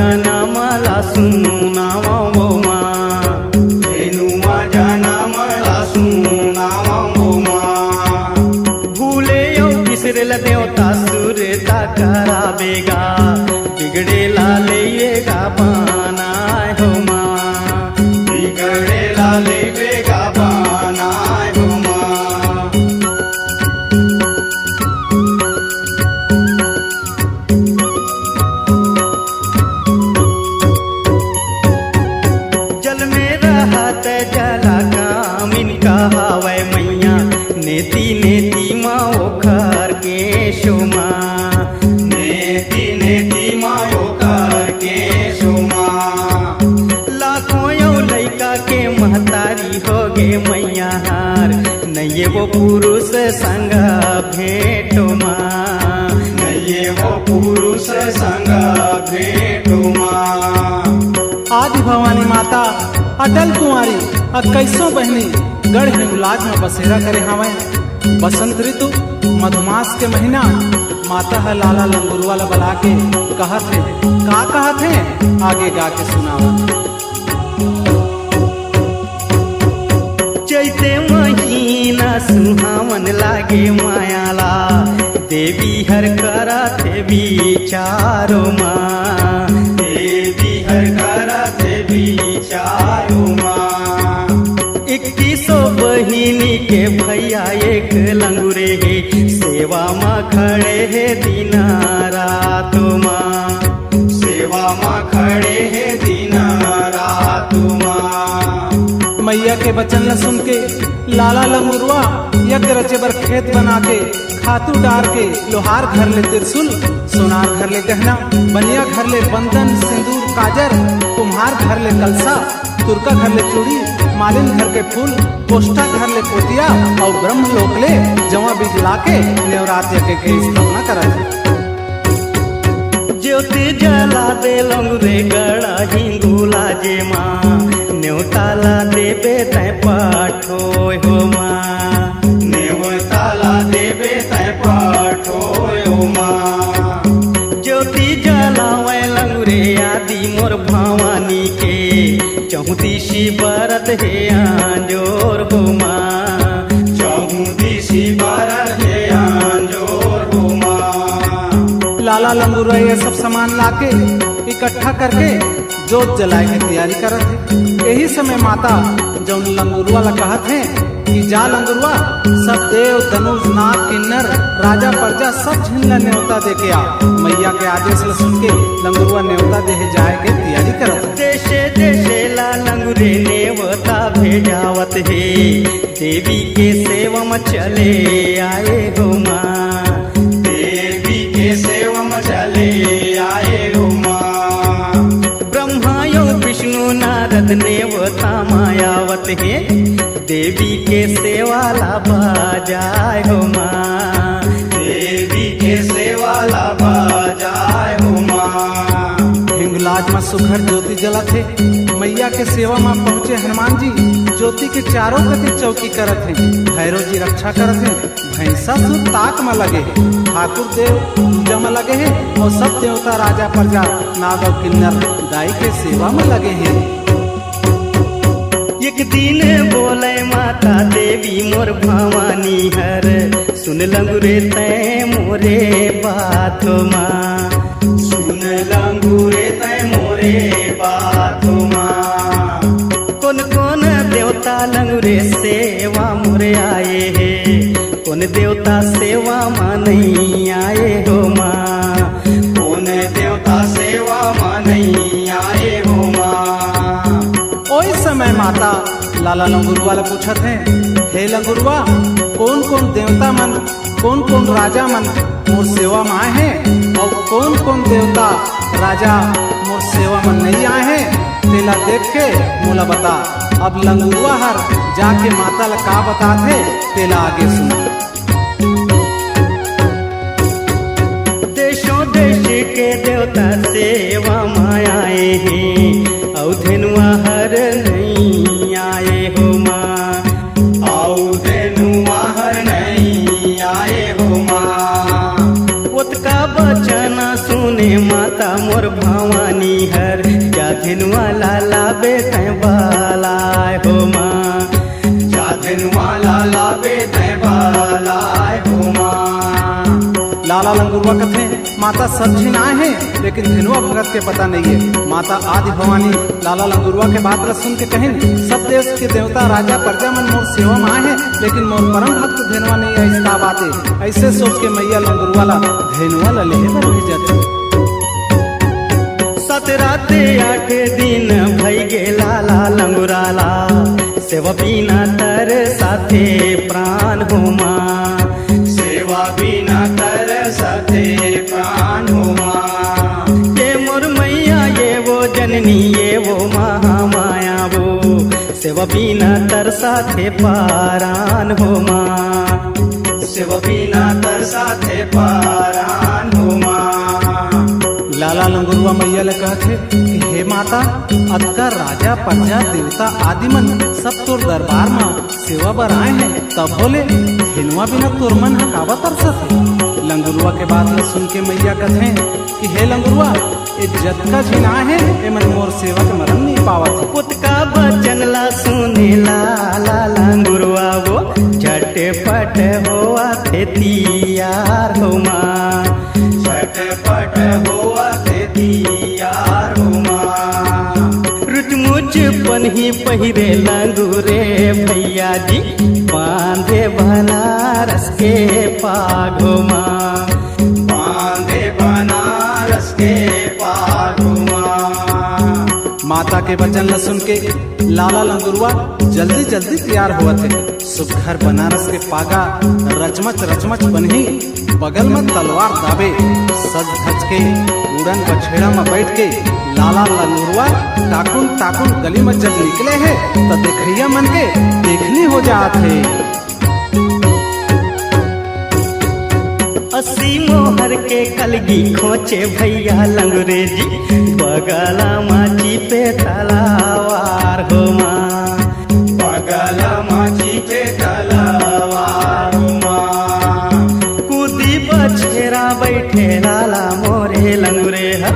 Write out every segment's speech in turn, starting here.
जाना मला सुनावा वो माँ, धेनु जाना मला सुनावा वो माँ। भूले यो बिसरेला देवता सुरता करावेगा, बिगड़ेला लेगा बनाए हो माँ, बिगड़ेला लेगा बनाए हो माँ। जल में रहत जला कामिन कहावे मैया, नेति नेति माँ ओखर के शोमा, नेति नेति माँ ओखर के शोमा। लाखों यो लैका के महतारी हो गे मैया हार, नये वो पुरुष संग भेटो माँ, नये वो पुरुष संग भेटो माँ। आदि भवानी माता अटल कुंवारी और कैसो बहनी गढ़ हिंगलाज में बसेरा करे हमें। बसंत ऋतु मधुमास के महीना माता है लाला लंगुरवा ला बुला के कहत है का कहत है, आगे गा के सुनावा। चैते महीना सुहावन लागे मायाला, देवी हर करा थे विचारो माँ, देवी हर करा थे विचारो माँ। 21 बहिनी के भैया एक लंगुरे है, सेवा माँ खड़े है दिन रात माँ, सेवा माँ खड़े है दिन रात माँ। मैया के वचन ला सुन के लाला लंगुरवा यज्ञ रचे बर खेत बना के, खातू डार के लोहार घर ले त्रिशूल, सोनार घर ले गहना, बनिया घर ले बंधन सिंदूर काजर, कुम्हार घर ले कलसा, तुर्का घर ले चूड़ी, मालिन घर के फूल, कोष्ठा घर ले पोतिया और ब्रह्म लोक ले जवा बीज ला के नेवरात यज्ञ के स्थापना करत। ज्योति जला दे लंगुरे गड़ा हिंगुला जे माँ, न्योताला देबे तै पाठो हो माँ, न्योताला देबे तै पाठो हो माँ। ज्योति जलावे लंगुरे आदि मोर भवानी के, चहुदिशी बरत है आंजोर हो माँ, चहुदिशी बरत है आंजोर हो माँ। लाला लंगुरवा ये सब सामान लाके इकट्ठा करके जोत जलाए के तैयारी करत है। यही समय माता जौन लंगुरवा ला कहत है कि जा लंगुरवा, सब देव धनुष नाग किन्नर राजा प्रजा सब झिन न्योता दे के आ। मैया के आदेश ला सुन के लंगुरवा न्योता दे जाए के तैयारी करत है। देशे देशे ला लंगुरे नेवता भेजावत है, देवी के सेवा में चले आए हो माँ, देवी के सेवा में चले आए हो माँ। ब्रह्मा यो विष्णु नारद नेवता मायावत है, देवी के सेवा ला बाजाए हो माँ, देवी के सेवा ला बाजाए हो माँ। हिंगलाज में सुखर ज्योति जलत है, मैया के सेवा में पहुँचे हनुमान जी ज्योति के चारों गति चौकी करत है, भैरव जी रक्षा करत है, भैंसा सुर ताक में लगे है, ठाकुर देव पूजा में लगे है और सब देवता राजा प्रजा नाग और किन्नर दाई के सेवा में लगे हैं। एक दिन बोले माता देवी मोर भवानी हर, सुन लंगुरे तै मोरे बात माँ, सुन लंगुरे तै मोरे बात माँ। कौन कौन देवता लंगुरे सेवा मोरे आए है, कौन देवता सेवा माँ नहीं आए हो माँ, कौन देवता सेवा माँ नहीं आए हो माँ। ओई समय माता लाला लंगुरवा ला पूछत है, हे लंगुरवा, कौन कौन देवता मन कौन कौन राजा मन मोर सेवा में आए हैं और कौन कौन देवता राजा मोर सेवा में नहीं आए हैं, तेला देख के मोला बता। अब लंगुरवा हर जाके माता ला का बताते तेला आगे सुना। देशों देश के देवता सेवा में आए हैं, और धनुआ हर नहीं आए हो माँ, और धनुआ हर नहीं आए हो माँ। उतका बचन सुने माता मोर भवानी भवानी हर जाधिनुआ लाला बेटे बालाय हो माँ जाधिनुआ लाला बेटे बालाय हो माँ। लाला लंगुरवा कथे माता सब झिनाए हैं, लेकिन धिनुआ भगत के पता नहीं है। माता आदि भवानी लाला लंगुरवा के बात रस सुन के कहें, सब देश के देवता राजा प्रजा मन मोर सेवा में आए हैं, लेकिन मोर परम भक्त धेनुआ नहीं ऐसा बातें। ऐसे सोच के मैया लंगुरवा ला धेनुआ ला लेहे बर भेजत। 17-8 दिन भई गे लाला लंगुराला सेवा बिना तर साथे प्राण हो माँ सेवा बिना तर साथे प्राण हो माँ। ये मोर मैया ये वो जननी ये वो महामाया वो सेवा बिना तर साथे पारान हो माँ सेवा बिना तर साथे पारान हो माँ। लाला लंगुरवा मैया ले कहथे कि हे माता अतका राजा प्रजा देवता आदि मन सब तोर दरबार में सेवा बर आए हैं, तब बोले धेनुआ बिना तोर मन ह कावा तरसत है। लंगुरवा के बात में सुन के मैया कहथे कि हे लंगुरवा ये जतका झिना है ए मन मोर सेवा के मरण नहीं पावत। पुतका बचन ला सुने लाला लंगुरवा वो झटपट होआ थे तियार हो माँ झटपट होआ थे तियार हो माँ। रुचमुच पन्ही पहिरे लंगुरे भैया जी बांधे बनारस के पाग हो माँ बांधे बनारस के पाग हो माँ। माता के वचन ल सुन के लाला लंगुरवा जल्दी जल्दी तैयार हुआ थे। सुघर बनारस के पागा रचमच रचमच बन्ही बगल में तलवार दाबे सज धज के उड़न बछेड़ा में बैठ के लाला लंगुरवा टाकुन टाकुन गली में जब निकले हैं तो देखैया मन के देखनी हो जात है। 80 मोहर के कलगी खोचे भैया लंगुरे जी बगला माची पे तलावार हो माँ बगला माची पे तलावार हो माँ। कूदी बछेरा बैठे लाला मोरे लंगुरे ह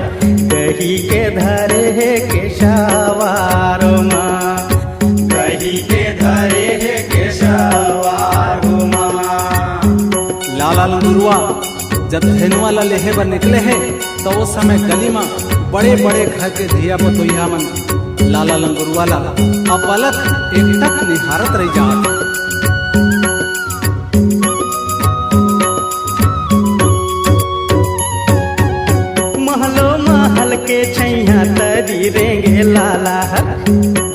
कही के धरे है केशवार हो माँ कही के धरे है केशवार हो माँ। लाला लंगुरवा जब धेनुआ ला लेहे बर निकले हैं तो उस समय गली में बड़े बड़े घर के धिया बतोइया मन लाला लंगुरवा ला अपलक एकटक निहारत रह जात। महलो महल के छैया तरी रेंगे लाला हर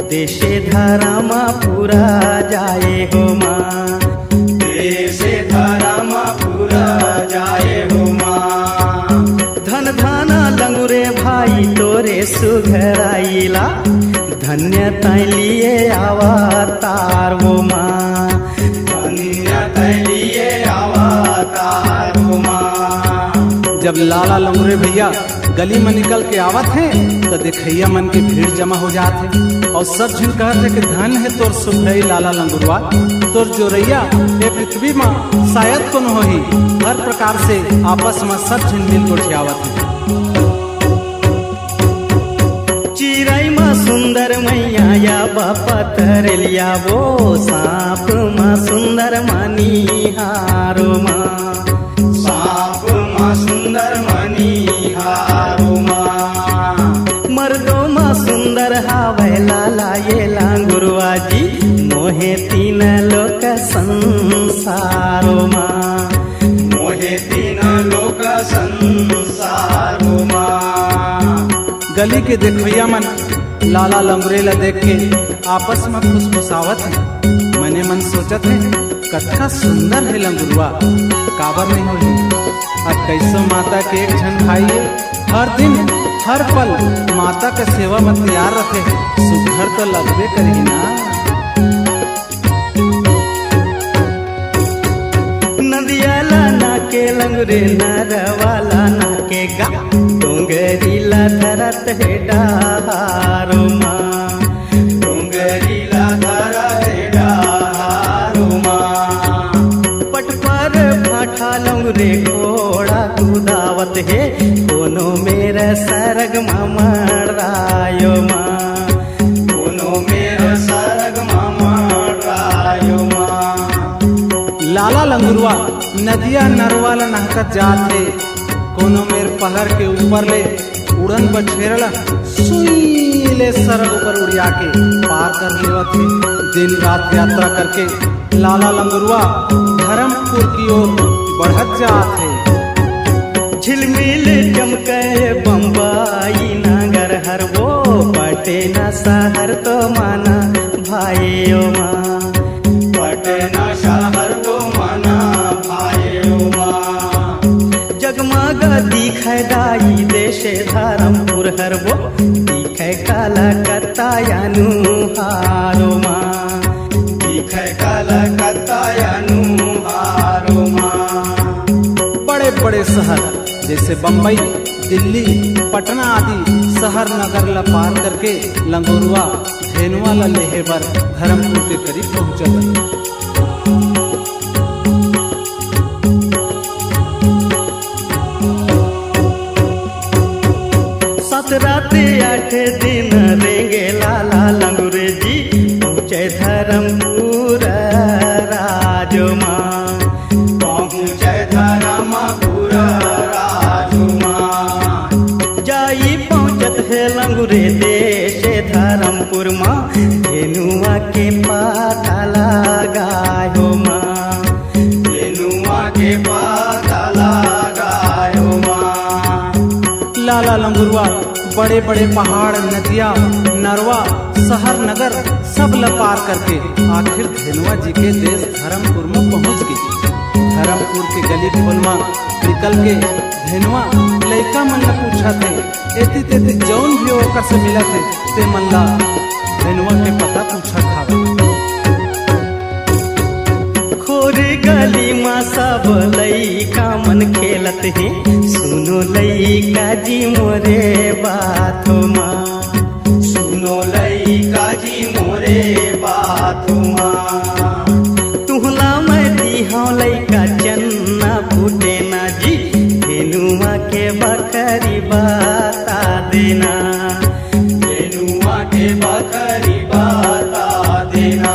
देशे धारा मा पूरा जाए हो माँ देशे धारा मा पूरा जाए हो माँ। धन धाना लंगुरे भाई तोरे सुघराइला धन्य ताई लिए अवतार वो माँ धन्य ताई लिए अवतार वो माँ। जब लाला लंगुरे भैया गली में निकल के आवत हैं तो देखैया मन के भीड़ जमा हो जात है और सब झिन कहत है कि धन है तोर सुखई लाला लंगुरवा तोर जोरैया ये पृथ्वी में शायद कौन हो ही। हर प्रकार से आपस में सब झिन मिल गोठियावत है। चिराई माँ सुंदर मैया या बापा तरलिया वो सांप माँ सुंदर मनी हारो माँ सांप माँ सुंदर मनी हारो माँ। मर्दो माँ सुंदर हावे लाला ये लांगुरवा जी मोहे तीन लोक संसारो माँ मोहे तीन लोक संसारो माँ। गली के देखैया मन लाला लंगुरे ला देख के आपस में खुशखुशावत है। मने मन सोचत है कतना सुंदर है लंगुरवा काबर नहीं होली। अब कैसो माता के एक झन भाई हर दिन हर पल माता का सेवा में तैयार रखे सुघर तो लगबे करी ना। नदिया लाना के लंगुरे नरवाला ना के गा डोंगरीला धरत है डारो माँ डोंगरीला धरत है डारो माँ। पट पर भाठा लंगुरे घोड़ा कुदावत है कोनो मेरा सरग मामा रायो माँ कोनो मेर सरग रायो माँ। लाला लंगुरवा नदिया नरवाला नहकत जात है, कोनो मेर पहाड़ के ऊपर ले उड़न बछेरला सुई ले सरग ऊपर उड़िया के पार कर लेवत है। दिन रात यात्रा करके लाला लंगुरवा धर्मपुर की ओर बढ़त जात है। झिलमिल चमके बम्बई नगर हर वो पटना शहर तो माना भाइयों माँ, पटना शहर तो माना भाइयों माँ। जगमग दिखे दाई देशे धर्मपुर हर वो दिखे कलकत्ता यानु हारो माँ, दिखे कलकत्ता यानु हारो माँ। बड़े बड़े शहर जैसे बम्बई, दिल्ली, पटना आदि शहर नगर ला पार करके लंगोरुआ धेनुआ ला लेहे बर धर्मपुर के करीब पहुंचल। सात रात 8 दिन रेंगे लाला लंगुरे जी पहुँचे धर्मपुर राजो माँ, पहुँचे धर्मपुर राजो माँ। जाई पहुँचत है लंगुरे देशे धर्मपुर माँ, धेनुआ के पाता लगायो माँ, धेनुआ के पाता लगायो माँ। लाला लंगुरवा बड़े बड़े पहाड़, नदिया, नरवा, शहर नगर सब ला पार करके आखिर धेनुआ जी के देश धर्मपुर में पहुंच गई। धर्मपुर के गली खोल में निकल के धेनुआ लइका मन ला पूछा थे, एती तेती जौन भी ओकर से मिला थे ते मन ला धेनुआ के पता पूछा था। खोर गली माँ सब लइका मन खेलत है, सुनो लइका जी मोरे बातो माँ, सुनो लइका जी मोरे बातो माँ। तुहला मैं दिहा लइका चन्ना फूटे ना जी, धेनुआ के बकरी बता देना, धेनुआ के बकरी बता देना।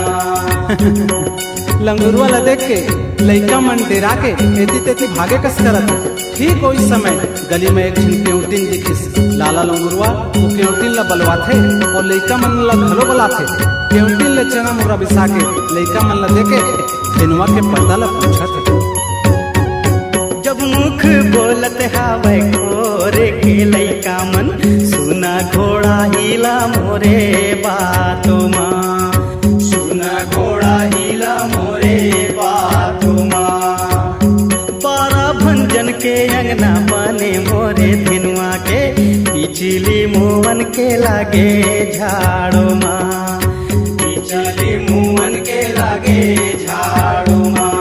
लंगुरवा ला देख के लइका मन डेरा के एती तेती भागे कस करत। ठीक वही समय गली में एक केवटिन दिखिस। लाला लंगुरवा वो केवटिन ला बलवाथे और लइका मन ला घलो बलाथे। केवटिन ले चना मुरा बिसा के लइका मन ला देके धेनुआ के पता ला पूछत। जब मुख बोलत हावे खोरे के लइका मन, सुना घोड़ा हिला मोरे बातो माँ, सुना घोड़ा हिला मोरे बातो माँ। 12 भंजन के अंगना बने मोरे धेनुआ के, पिछली मुवन के लागे झाड़ो माँ, पिछली मुवन के लागे झाड़ो माँ।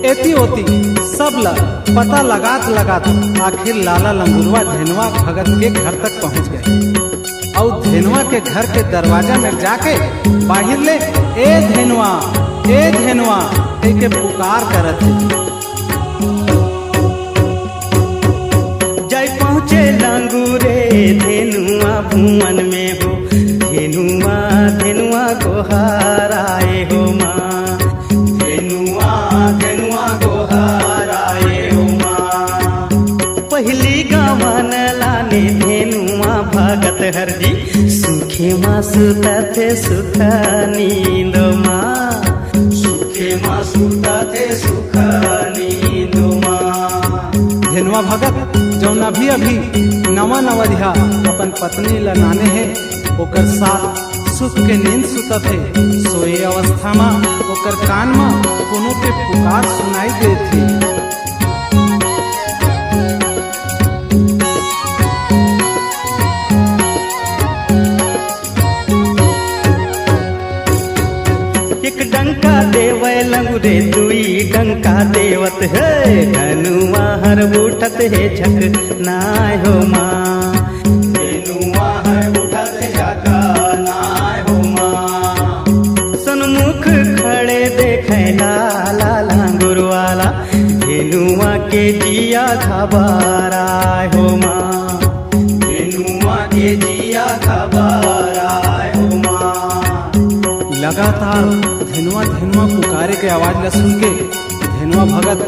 एती ओती सब ला पता लगात लगात आखिर लाला लंगुरवा धेनुआ भगत के घर तक पहुंच गए। और धेनुआ के घर के दरवाजा में जाके बाहर ले ए धेनुआ के पुकार करत है। जय पहुँचे लंगूरे धेनुआ भुवन में हो, धेनुआ धेनुआ गोहराए हो माँ, धेनुआ धेनुआ गोहराए हो माँ। पहली गावन लाने धेनुआ भगत हर जी, सुखे माँ सुता थे सुख नींद माँ, सुखे माँ सुता थे सुख नींद माँ। धेनुआ भगत जौन अभी नवा दिहा अपन पत्नी ला नाने है, ओकर साथ सुख के नींद सुतत है। सोए अवस्था में ओकर कान में कोनो के पुकार सुनाई देत है। एक डंका देवे लंगुरे दुई डंका देवत है, धनुआ हर उठत है झक नाय हो माँ, धनुआ हर उठत झक नाय हो माँ। सन्मुख खड़े देखे लाला लंगुर वाला, धेनुआ के जिया घबराय हो माँ, धेनुआ के जिया घबराए हो माँ। लगातार धेनुआ धेनुआ पुकारे के आवाज ला सुन के धेनुआ भगत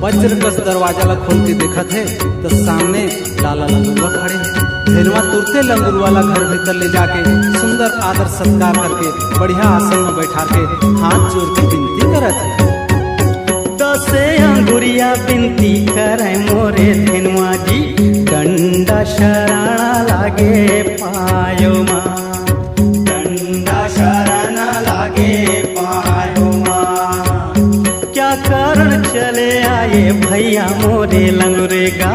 वज्र कस दरवाजा ला खोल के देखत है तो सामने लाला लंगुरवा खड़े हैं। धेनुआ तुरते लंगुरवा ला घर भीतर ले जाके सुंदर आदर सत्कार करके बढ़िया आसन में बैठा के हाथ जोड़ के विनती करत है। दसे अंगुरिया विनती करे मोरे धेनुआ जी, डंडा शरणा लागे पायो माँ, डंडा शरणा लागे पायो माँ। क्या कारण चले आए भैया मोरे लंगुरेगा,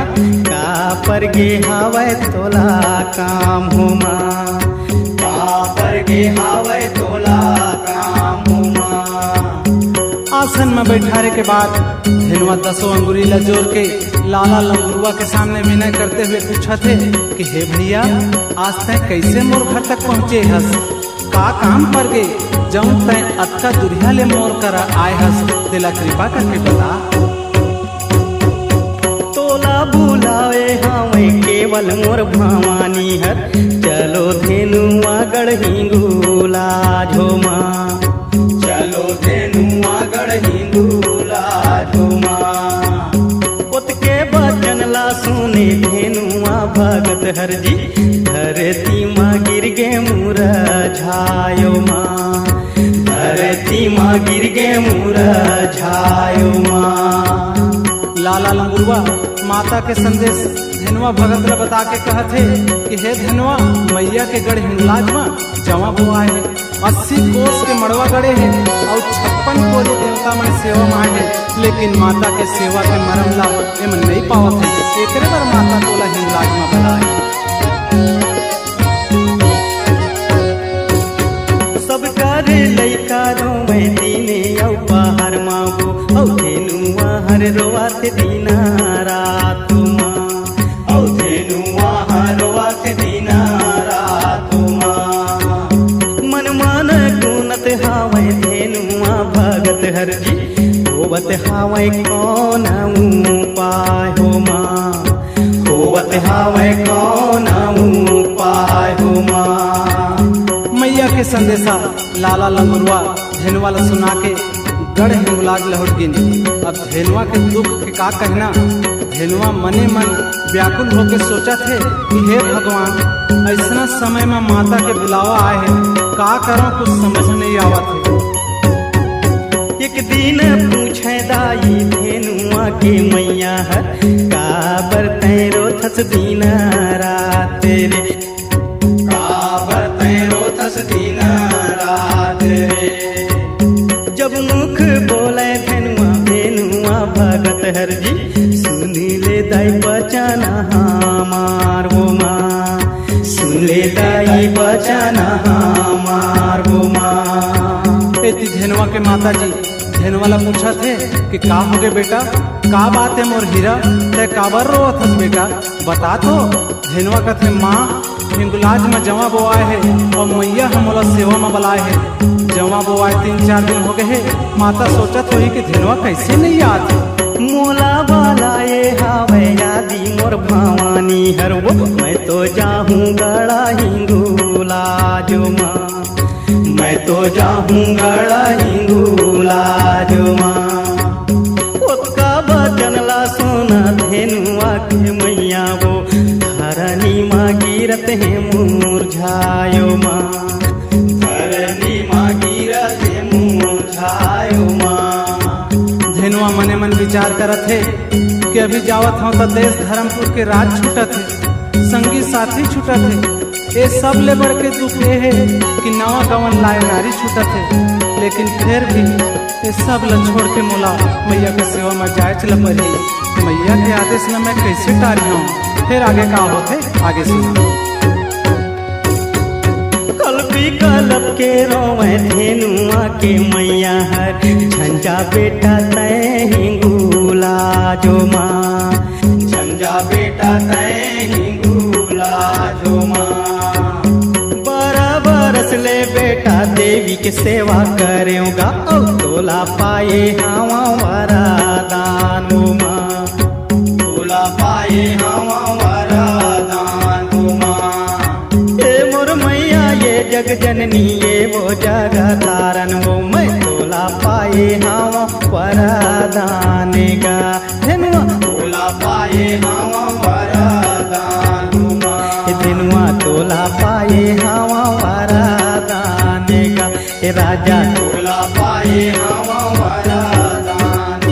का पर गे हावै तोला काम हो माँ, का पर गे हावै तोला काम हो माँ। आसन में बैठाने के बाद धेनुआ 10 अंगुरी ला जोड़ के लाला लंगुरवा के सामने विनय करते हुए पूछा थे कि हे भैया, आज तय कैसे मोर घर तक पहुँचे हस, का काम पर गे जऊं तय अत्ता दुरिया ले मोर कर आए हस, तेला कृपा करके बता। तोला बुलावे हावे केवल मोर भवानी हर, चलो धेनुआ गढ़ झो माँ, चलो धेनुआ गढ़ झो माँ। पुत के बचन ला सुने धेनुआ भगत हर जी, धरती माँ गिर गे मुरझायो माँ, धरती माँ गिर गे मुरझायो माँ। लाला लंगुरवा माता के संदेश धेनुआ भगत ला बता के कहते कि हे धेनुआ, मैया के गढ़ हिंगलाज में जवा बुआ है, 80 कोस के मड़वा गड़े हैं और 56 कोरी देवता मन सेवा में आए हैं, लेकिन माता के सेवा के मरम ला एमन नहीं पावत है। एकरे बार माता तोला हिंगलाज में बुलाए। सब करे लइका रोवे दीने औ बाहर मागो, औ धेनुआ हर रोआत दीना रात माँ, औ धेनुआ हर रोआत दीना रात माँ। मन मन गुनत हावै धेनुआ भगत हर जी, होवत हावै कौन उपाय हो माँ, होवत हावै कौन उपाय हो माँ। मैया के संदेशा लाला लंगुरवा धेनुआ ला सुना के गढ़ हिंगलाज लौट गिन। अब धेनुआ के दुख के का कहना, धेनुआ मने मन व्याकुल होके सोचा थे कि हे भगवान, ऐसा समय में माता के बुलावा आए है, का करो कुछ समझ नहीं आवत है। एक दिन पूछे दाई धेनुआ के मैया हर, का बरतै रोथस दिन रात रे, का बरतै रोथस दिन रात रे। जब मुख बोले धेनुआ धेनुआ भगत हर जी, सुन ले दाई बचन हमार वो माँ, सुन ले दाई बचन हमार वो माँ। एती धेनुआ के माता जी धेनुआ ला पूछा थे कि का हो गए बेटा, का बात है मोर हीरा, ते काबर रोवत हस बेटा, बता तो। धेनुआ कहते माँ, हिंगलाज में जवा बोआए है और मैया हमला सेवा में बुलाए है, जवा बोआए 3-4 दिन हो गए है। माता सोचत होई कि धेनुआ कैसे नहीं याद, मोला बालाए हावे यादी मोर भवानी हर वो, मैं तो जाहूँ गड़ा हिंगूला जो माँ, मैं तो जाहूँ गड़ा हिंगूला जो माँ। उसका बचन ला सोना धेनुआ के मैया वो, धरनी माँ गिरत है मुरझायो माँ, धरनी माँ गिरत है मुरझायो माँ। धेनुआ मने मन विचार करत है कि अभी जावत हूँ तो देश धर्मपुर के राज छूटत है, संगी साथी छूटत है, ये सब ले बढ़ के दुख ये है कि नवा गवन लाए नारी छूटत है, लेकिन फिर भी ये सब ल छोड़ के मोला मैया के सेवा में जाए चल पड़ी। मैया के आदेश न मैं कैसे टारी हूँ, फिर आगे का होते आगे सुना। कल्पी कल्प के रोवे धेनुआ के मैया हर, झंझा बेटा तय हिंगूला जो माँ, झंझा बेटा तय हिंगूला जो माँ। बरस ले बेटा देवी के सेवा करेगा, और तोला पाए हवा वरदान माँ, तोला पाए हवा वरदान माँ। जग जननी ये वो जगा तारन वो मैं तोला पाए हावा वरदान गा धनुआ तोला पाए हावा वरदान धनुआ तोला पाए हावा वरदान गा राजा तोला पाए हावा वरदान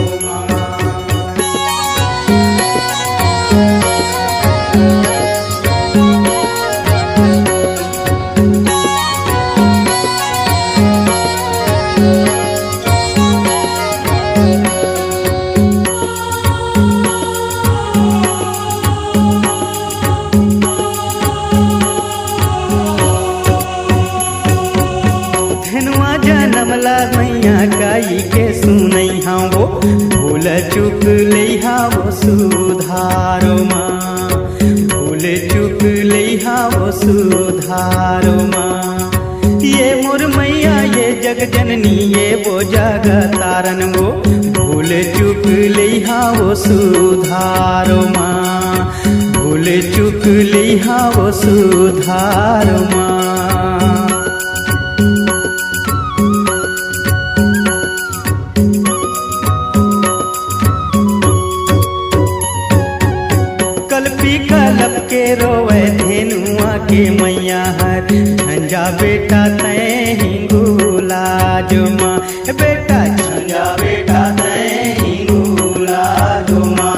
जनमला मैया गाई के सुनई हाँ वो भूल चुक लैहा वो सुधारो माँ भूल चुक लैहा वो सुधारो माँ ये मोर मैया ये जग जननी ये वो जग तारन वो भूल चुक लैहा वो सुधारो माँ भूल चुक लैहा वो सुधारो माँ कलप के रोवे धेनुआ के मैया हर झंझा बेटा तय हिंगूला जो माँ बेटा झंझा बेटा तय हिंगूला जो माँ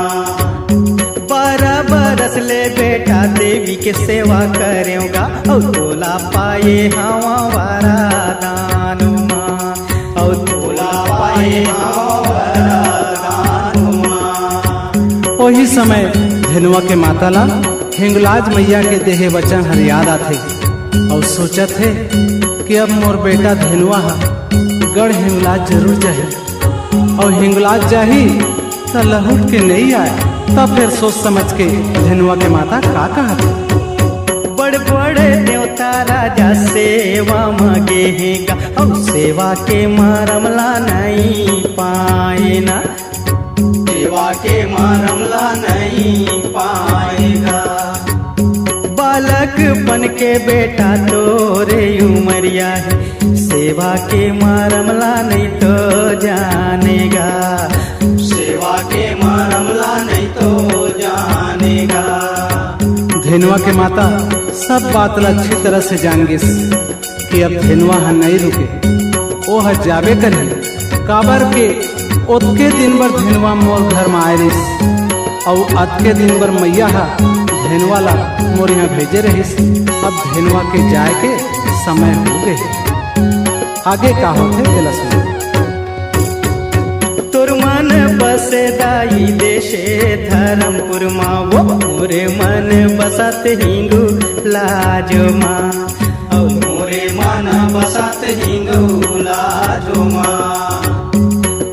12 बरस ले बेटा देवी के सेवा करेगा और तोला पाए हवा वरदान माँ और तोला पाए हवा वरदान माँ। वही समय धेनुआ के माता ला हिंगलाज मैया के देहे वचन हर याद आथे और सोचत है कि अब मोर बेटा धेनुआ गढ़ हिंगलाज जरूर जाही और हिंगलाज जाही तो लहुट के नहीं आए तब फिर सोच समझ के धेनुआ के माता का कहत बड़ बड़ देवता राजा सेवा मांगे हैं और सेवा के मारमला नहीं पाए ना सेवा के मारमला नहीं पाएगा बालक बन के बेटा तोरे उमरिया है सेवा के मारमला नहीं तो जानेगा सेवा के मारमला नहीं तो जानेगा। धेनुआ के माता सब बात ला अच्छी तरह से जान गिस कि अब धेनुआ नहीं रुके वो जाबे करे काबर के ओतके दिन भर धेनुआ मोर घर में आए रहीस और अतके दिन भर मैया धेनुआ ला मोर यहाँ भेजे रहीस। अब धेनुआ के जाए के समय हो गए आगे का होते दिला सुन तोर मन बसे दाई देशे धर्मपुर माँ वो मोरे मन बसत हिंगू लाजो माँ और मोरे मन बसत हिंगू लाजो माँ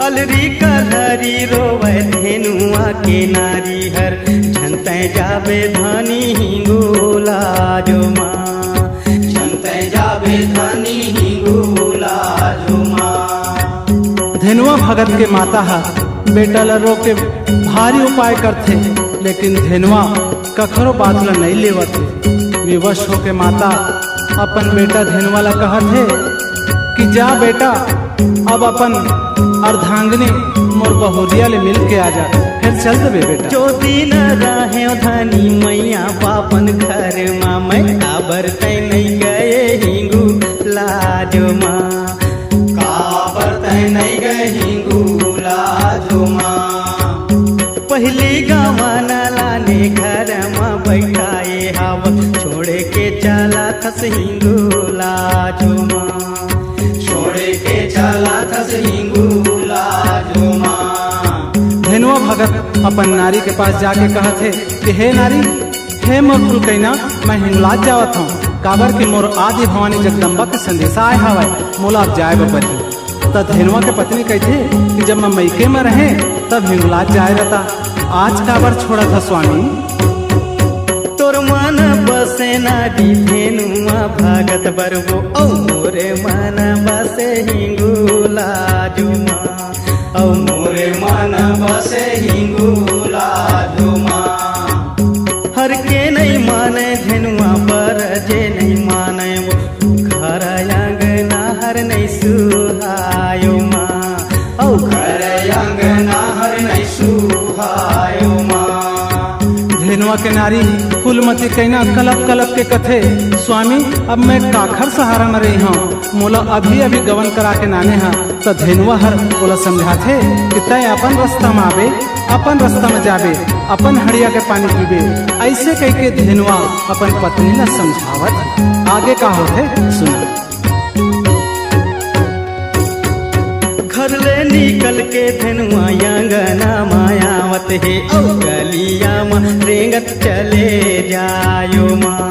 अलरी कलहरी रोवे धेनुआ के नारी हर झनते जाबे धानी हिंगोला जो माँ झनते जाबे धानी हिंगोला जो माँ। धेनुआ भगत के माता बेटा ला रो के भारी उपाय करते लेकिन धेनुआ कखरो बात ला नहीं लेवत विवश हो के माता अपन बेटा धेनुआ ला कहत है कि जा बेटा अब अपन अर्धांगिनी मोर बहुरिया ले मिल के आ जा फिर चल दे बेटा। जो दिन रहे धनी मैया पापन घर माँ मैं काबर तय नहीं गए हिंगू लाजो माँ काबर तय नहीं गए हिंगू लाजो माँ। पहली गवाना लाने घर माँ बैठाए हवा छोड़े के चला थस हिंगू लाजो माँ छोड़े के चला थस हिंगू लाजो माँ। धेनुआ भगत अपन नारी के पास जाके कहत है कि हे नारी हे मोर फुलकैना मैं हिंगलाज जावत हूँ काबर के मोर आदि भवानी जगदम्बा के संदेशा आए हवाय मोला अब जाए बपरी। तब धेनुआ के पत्नी कहते कि जब मैं मैके में रहे तब हिंगलाज जाए रहता आज काबर छोड़ा था स्वामी। तोर मन बसे नारी धेनुआ भगत बरबो औ मोरे मन बसे हिंगूला जो माँ औ मोरे मन बसे हिंगूला जो माँ। हर के नहीं माने धेनुआ पर जे नहीं माने वो धेनुआ के नारी फूलमती कहना कलप कलप के कथे, स्वामी अब मैं काखर सहारा न रही हूँ, मोला अभी अभी गवन करा के नाने हा। तो धेनुआ हर बोला समझाथे कि तय अपन रास्ता में आवे, अपन रास्ता में जावे, अपन हड़िया के पानी पीबे। ऐसे कह के धेनुआ अपन पत्नी ला समझावत। आगे का होते सुना। घर ले निकल के धेनुआ अंगना मायावत है, औ गलिया में रेंगत चले जायो माँ,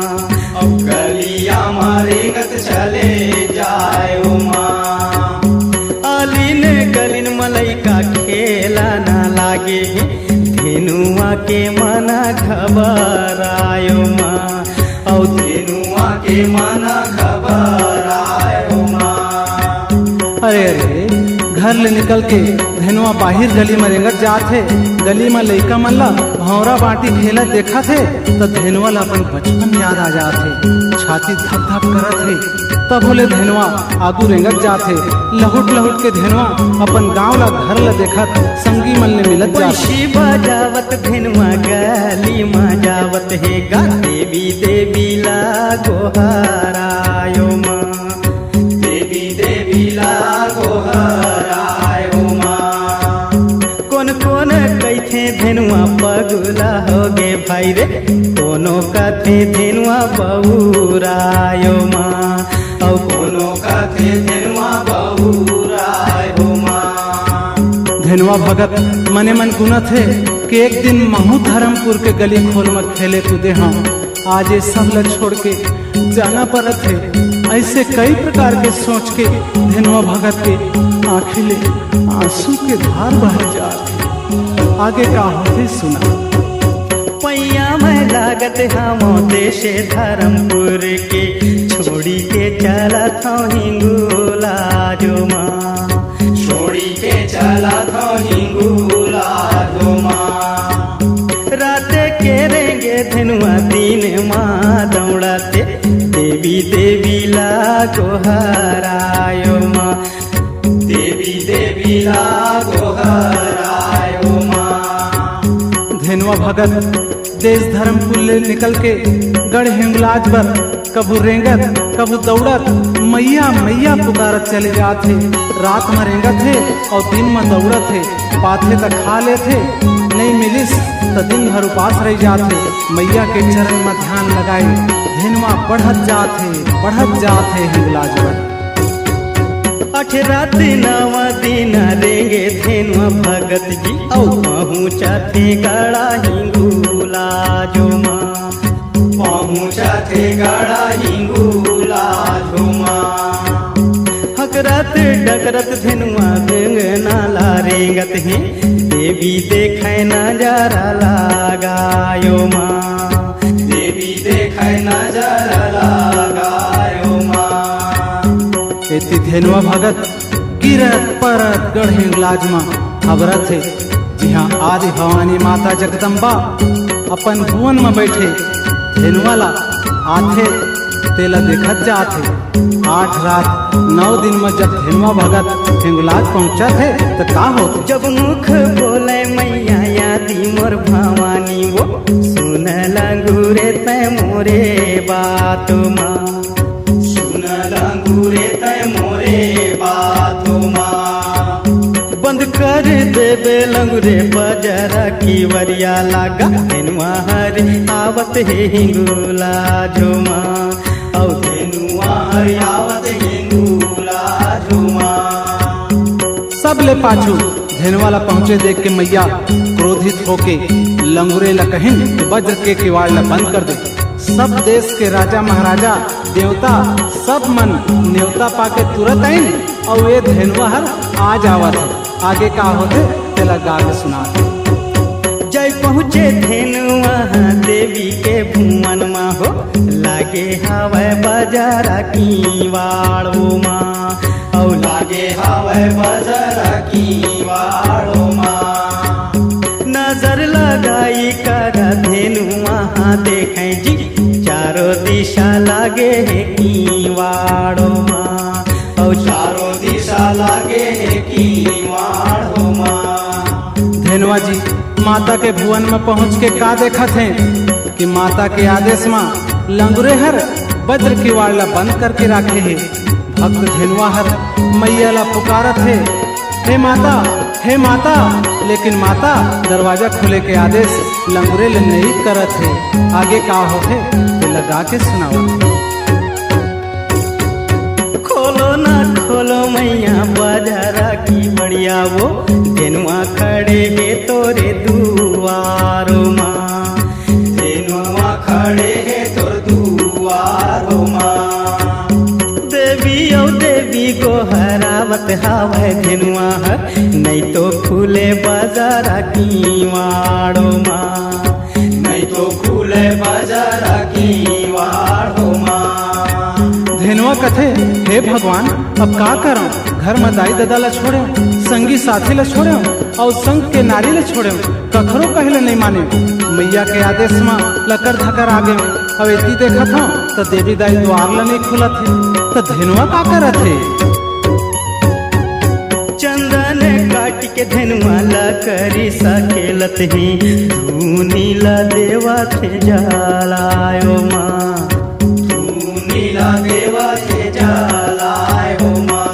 औ गलिया में रेंगत चले जायो माँ। आलिन गलिन मलैका खेला ना लागे, धेनुआ के मना घबरायो माँ, औ धेनुआ के मना घबरायो माँ। अरे अरे घर ले निकल के धेनुआ बाहिर गली में रेंगत जात है। गली में लइका मन ला भौरा बाटी खेला देखा थे तो धेनुआ ला अपन बचपन याद आ जात है, छाती धक धक करत है। तब बोले धेनुआ आगू रेंगत जात है। लहुट लहुट के धेनुआ अपन गांव ला घर ला देखत संगी मन ले मिलत जात है। बजावत धेनुआ गली में जावत है, गा देवी देवी ला गोहरायो माँ, देवी देवी ला गोहरायो माँ। कौन कौन कैथे धेनुआ पगुला होगे भाई रे, कोनो कथे धेनुआ बहुरायो माँ, औ कोनो कथे धेनुआ बहुरायो माँ। धेनुआ भगत मने मन गुनत है कि एक दिन महू धर्मपुर के गली खोल में खेले कूदे हाँ, आज ये सब ल छोड़ के जाना पड़त है। ऐसे कई प्रकार के सोच के धेनुआ भगत के आंखें ले आंसू के धार बह जाते। आगे का होते सुना। पैया में लागत हम देश धर्मपुर के, छोड़ी के चला था हिंगुला जो माँ, छोड़ी के चला था हिंगुला जो माँ। रात के रेंगे धेनुआ दिन माँ दौड़ाते, देवी देवी ला गोहरायो माँ, देवी देवी ला गोहरायो माँ। धेनुआ भगत देश धर्मपुर ले निकल के गढ़ हिंगलाज पर कभू रेंगत कभू दौड़त मैया मैया पुकारत चले जाते। रात में रेंगत है और दिन में दौड़त है, पाथे तक खा लेते, नहीं मिलिस तो दिन भर उपास रह जाते। मैया के चरण में ध्यान लगाए धेनुआ बढ़त जाते हिंगलाज पर। अठरात नवा दिन रेंगे धेनुआ भगत जी, औ पहुँचाते गड़ा हिंगुला जो माँ, पहुँचाते गड़ा हिंगुला जो माँ। हकरत डकरत धेनुआ बेंगना ला रेंगत है, देवी देखे नजारा लगायो माँ, देवी देखे नजारा लगायो माँ। एति धेनुआ भगत गिरत परत गढ़ हिंगलाज में अवरत है, जिहाँ आदि भवानी माता जगदम्बा अपन भुवन में बैठे धेनुआ ला आथे तेला देखत जाते। 8 रात 9 दिन में जब धेनुआ भगत हिंगलाज पहुँचा थे तो का होते। जब मुख बोले मैया यादी मोर भवानी, वो सुन लंगूरे तय मोरे बात माँ, सुन लंगूरे तय मोरे बात माँ। बंद कर देवे लंगूरे बजरा की वरिया लागा, धेनुआ हरे आवत है हिंगुला जो माँ, औ धेनुआ हरे आवत हिंगुला जो माँ। सब ले पाछू धेनुआ ला पहुँचे देख के मैया क्रोधित होके लंगूरे ला कहिन वज्र के किवाड़ ला बंद कर दे। सब देश के राजा महाराजा देवता सब मन न्योता पाके तुरंत आइन और ये धेनुआ हर आ जावत है। आगे का होते तेला गा के सुना। जय पहुँचे धेनुआ देवी के भुवन माँ हो, लागे हवै बाजारा की वाड़ो माँ, और लागे हवै बाजारा की वाड़ो माँ। नजर लगाई कर धेनुआ देखे जी, चारों दिशा लागे है की वाड़ो माँ, और चारों दिशा लागे है की वाड़ो माँ। धेनुआ जी माता के भुवन में पहुँच के का देखत हैं कि माता के आदेश में लंगुरे हर वज्र की वाड़ला बंद करके रखे है। भक्त धेनुआ हर मैया ला पुकारत है, हे माता, लेकिन माता दरवाजा खोले के आदेश लंगुरे ले नहीं करत है। आगे का होते तो लगा के सुनावत है। खोलो ना खोलो मैया बाजारा की बढ़िया वो धेनुआ खड़े है तोरे दुआरो माँ, धेनुआ खड़े है तोर दुआरो माँ। देवी को हरावत हावे धेनुआ हर, नहीं तो खुले बाजारा की वाड़ो माँ, नहीं तो खुले बाजारा की वाड़ो माँ। धेनुआ कथे, हे भगवान अब का करूं, घर में दाई दादा ला छोड़े, संगी साथी ला छोड़े और संग के नारी ला छोड़े, कखरो कहले नहीं माने। मैया के आदेश में लकर धकर आ गए। अब इतनी देखत हूँ तो देवी दाई द्वार ला नहीं खुलत है, तो धेनुआ का करत है। चंदन काट के धेनुआ ला करी सकेलत ही, धूनी ला देवा थे जलायो माँ, धूनी ला देवा थे जलायो माँ।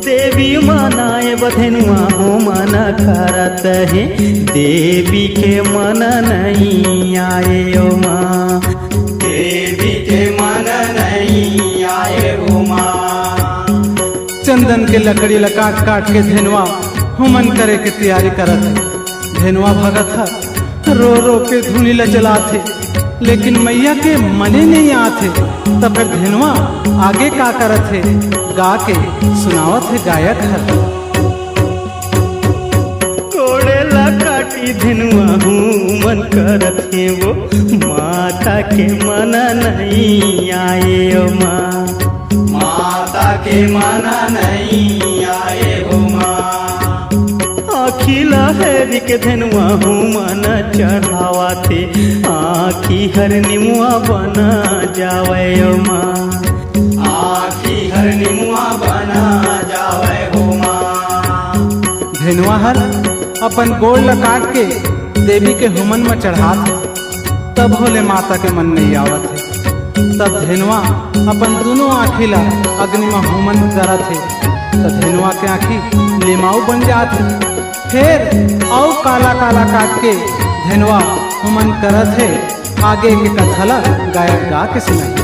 देवी मनाए बधेनुआ हो मन करत है, देवी के मन नहीं आए ओ माँ, देवी के मन नहीं आए ओ माँ। चंदन के लकड़ी ला काट काट के धेनुआ हुमन करे के तैयारी करत है। धेनुआ भगत है रो रो के धुनी ला जलाते, लेकिन मैया के मने नहीं आते। तब फिर धेनुआ आगे का करत है, गा के सुनावत है गायक है। कोड़े ला काटी धेनुआ हुमन करत है वो, माता के मन नहीं आए ओ माँ, माता के मन नहीं आए हो माँ। आखिला हैरी के धेनुआ हुमन चढ़ावा थे, आखी हर निमुआ बना जावे ओ माँ, आखी हर निमुआ बना जावे हो माँ। धेनुआ हर अपन गोड़ ला काट के देवी के हुमन में चढ़ात है, तब भोले माता के मन नहीं आवत है। तब धेनुआ अपन दोनों आँखी ला अग्नि में हुमन करत है, तो धेनुआ के आँखी लिमाऊ बन जात है। फिर और काला काला काट के धेनुआ हुमन करत है। आगे के कथला गायक गा के सुनाई।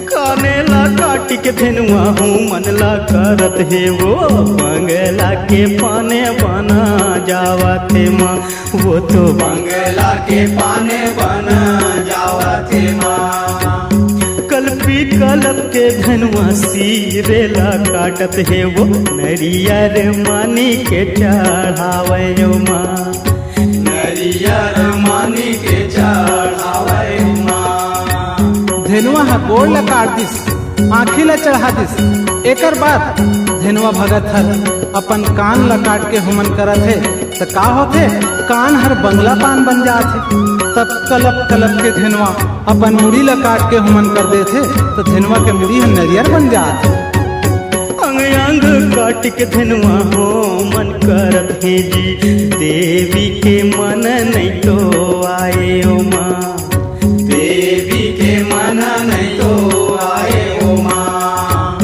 काने ला काटी के धेनुआ हुमन ला करत है वो, बंगला के पाने बना जावा थे माँ, वो तो बंगला के पाने बना जावा थे माँ। कल्पी कलप के धनुआ सिरे ला काटत है वो, नरियर मानी के चढ़ावे ओ माँ, नरियर मानी के चढ़ावे ओ माँ। धेनुआ हा गोड़ ला काट दिस, आँखी ला चढ़ा दिस। एकर बाद धेनुआ भगत हर अपन कान ला काट के हुमन करत है, तो का होते कान हर बंगला पान बन जात है। तब कलप कलप के धेनुआ अपन मुड़ी ला काट के हुमन कर देते, तो धेनुआ के मुड़ी हर नरियर बन जात है। अंग अंग काट के धेनुआ हो मन करत है जी, देवी के मन नहीं तो आए ओ माँ, देवी के मन नहीं तो आए ओ माँ।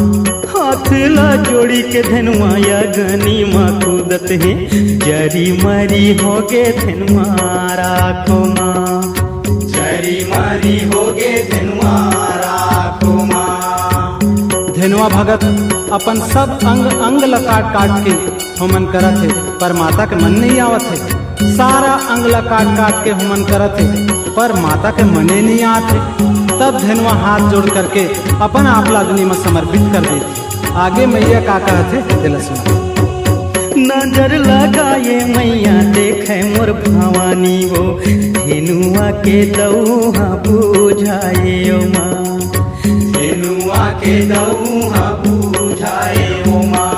हाथ ला जोड़ी के धेनुआ अग्नि माँ कूदत है, जरी मरी हो गे धेनुआ राखो माँ, जरी मरी हो गे धेनुआ राखो माँ। धेनुआ भगत अपन सब अंग अंग ला काट काट के हुमन करत है, पर माता के मन नहीं आवत है। सारा अंग ला काट काट के हुमन करत है, पर माता के मने नहीं आते। तब धेनुआ हाथ जोड़ करके अपन आप ला अग्नि में समर्पित कर देती। आगे मैया का कहते दिल सुना। नजर लगाए मैया देखे मोर भवानी वो, धेनुआ के दौहा बुझाए ओ माँ, धेनुआ के दौहा बुझाए ओ माँ।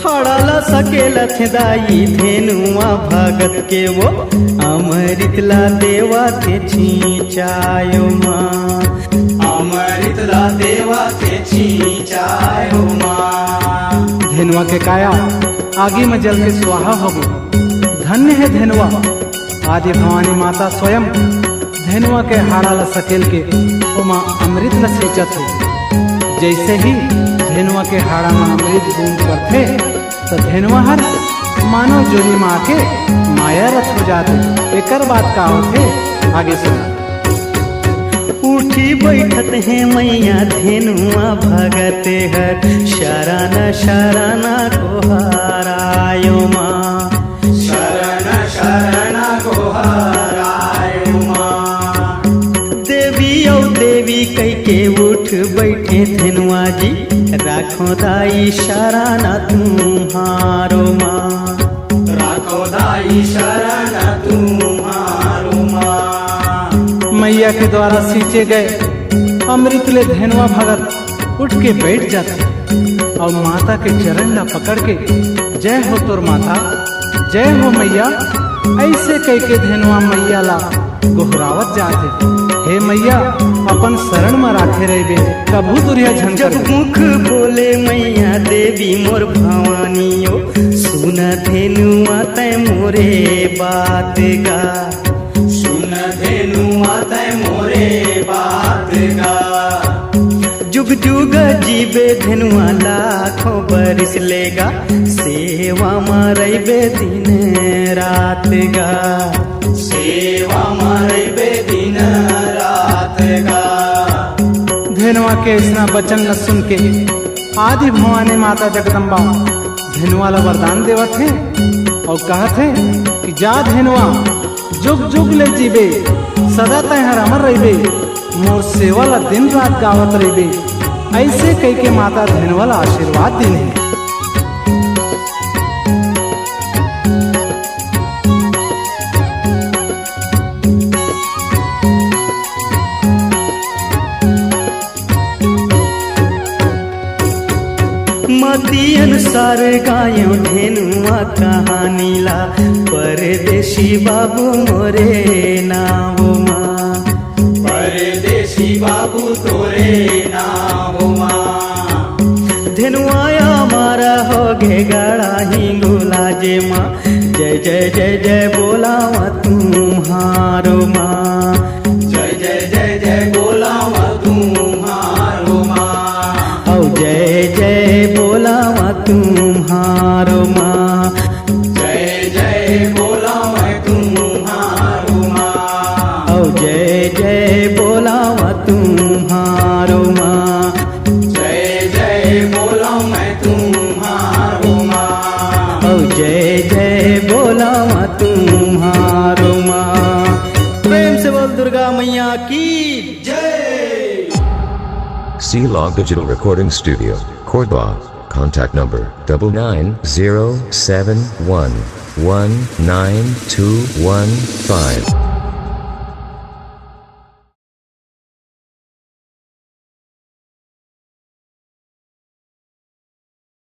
हड़ाला सकेला थे दाई धेनुआ भगत के वो, अमृत ला देवा थे छींचायो माँ, अमृत ला देवा थे छींचायो माँ। धेनुआ के काया आगे में जल के सुहा हो गई। धन्य है धेनुआ आदि भवानी माता स्वयं धेनुआ के हाड़ा ला सकेल के उमा अमृत ला सींचत है। जैसे ही धेनुआ के हाड़ा में अमृत बूंद करते तो धेनुआ हर मानव जोनी माँ के माया रथ हो जाते। एकर बात का होते आगे सुना। उठी बैठत है मैया धेनुआ भगत हर शरण शरण को हरायो माँ, शरण शरण को हरायो माँ। देवी औ देवी कह के उठ बैठे धेनुआ जी, राखो दाई शरण तुम्हारो माँ, राखो दाई शरण तुम्हारो माँ। मैया के द्वारा सींचे गए अमृत ले धेनुआ भगत उठ के बैठ जाते और माता के चरण ला पकड़ के जय हो तोर माता, जय हो मैया, ऐसे कह के धेनुआ मैया ला गोहरावत जाते। हे मैया अपन शरण में राखे रहे कभू तुरिया झंझट। जब मुख बोले मैया देवी मोर भवानियो, सुन धेनुआ तै मोरे बात गा, सुन धेनुआ तै मोरे बात गा। जुग जुग जीवे धेनुआ लाखों बरिस लेगा, सेवा मरैबे दिन रात गा, सेवा मरैबे दिन रात गा। धेनुआ के इसना वचन न सुन के आदि भवानी माता जगदम्बा धेनुआ ला वरदान देवत है और कहत है कि जा धेनुआ जुग जुग ले जीबे, सदा तय हर अमर रहिबे, मोर सेवा ला दिन रात गावत रहिबे। ऐसे कह के माता धेनुआ ला आशीर्वाद दिन है। मती अनुसार गायो धेनुआ कहानी ला, परदेसी बाबू मोरे नाव माँ, परदेसी बाबू तोरे नाव माँ। धेनुआ हमारा हो गे गड़ा हिंगुला जे माँ, जय जय जय जय बोलावा तुम्हारो माँ, जय जय जय जय बोलावा तुम्हारो माँ। औ जय जय बोलावा तुम्हारो माँ, जय जय बोलावा तुम्हारो माँ। औ जय जय बोलावा तुम्हारो माँ, जय जय बोलावा तुम्हारो माँ। औ जय जय बोलावा तुम्हारो माँ। प्रेम से बोल दुर्गा मैया की जय। C-Log Digital Recording Studio, Cordoba. Contact number 9907119215.